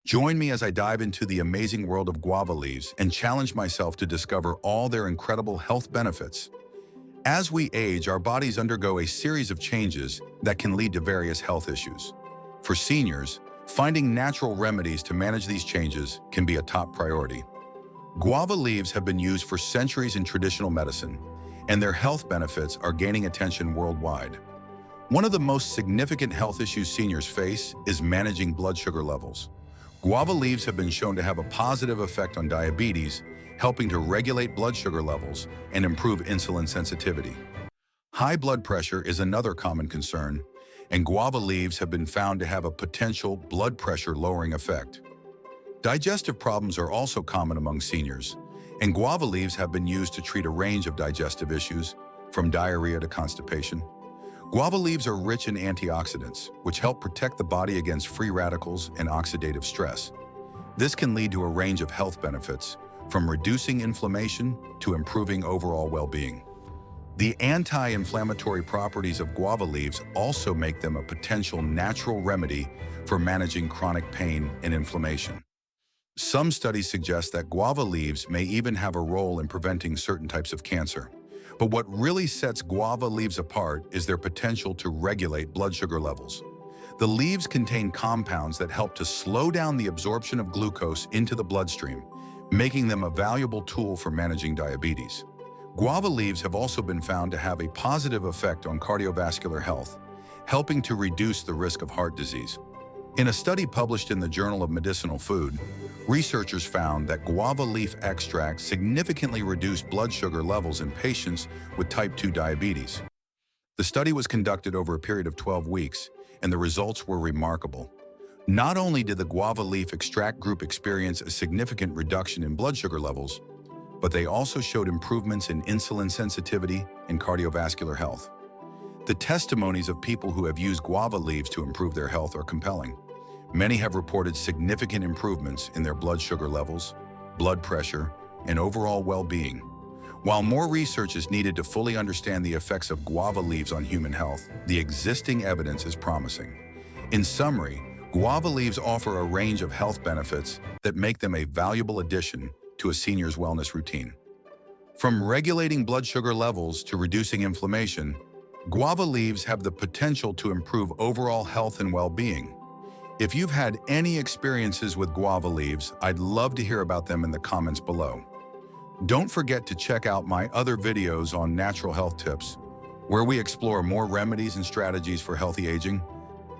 Join me as I dive into the amazing world of guava leaves and challenge myself to discover all their incredible health benefits. As we age, our bodies undergo a series of changes that can lead to various health issues. For seniors, finding natural remedies to manage these changes can be a top priority. Guava leaves have been used for centuries in traditional medicine, and their health benefits are gaining attention worldwide. One of the most significant health issues seniors face is managing blood sugar levels. Guava leaves have been shown to have a positive effect on diabetes, helping to regulate blood sugar levels and improve insulin sensitivity. High blood pressure is another common concern, and guava leaves have been found to have a potential blood pressure lowering effect. Digestive problems are also common among seniors, and guava leaves have been used to treat a range of digestive issues, from diarrhea to constipation. Guava leaves are rich in antioxidants, which help protect the body against free radicals and oxidative stress. This can lead to a range of health benefits, from reducing inflammation to improving overall well-being. The anti-inflammatory properties of guava leaves also make them a potential natural remedy for managing chronic pain and inflammation. Some studies suggest that guava leaves may even have a role in preventing certain types of cancer. But what really sets guava leaves apart is their potential to regulate blood sugar levels. The leaves contain compounds that help to slow down the absorption of glucose into the bloodstream, making them a valuable tool for managing diabetes. Guava leaves have also been found to have a positive effect on cardiovascular health, helping to reduce the risk of heart disease. In a study published in the Journal of Medicinal Food, researchers found that guava leaf extract significantly reduced blood sugar levels in patients with type 2 diabetes. The study was conducted over a period of 12 weeks, and the results were remarkable. Not only did the guava leaf extract group experience a significant reduction in blood sugar levels, but they also showed improvements in insulin sensitivity and cardiovascular health. The testimonies of people who have used guava leaves to improve their health are compelling. Many have reported significant improvements in their blood sugar levels, blood pressure, and overall well-being. While more research is needed to fully understand the effects of guava leaves on human health, the existing evidence is promising. In summary, guava leaves offer a range of health benefits that make them a valuable addition to a senior's wellness routine. From regulating blood sugar levels to reducing inflammation, guava leaves have the potential to improve overall health and well-being. If you've had any experiences with guava leaves, I'd love to hear about them in the comments below. Don't forget to check out my other videos on natural health tips, where we explore more remedies and strategies for healthy aging.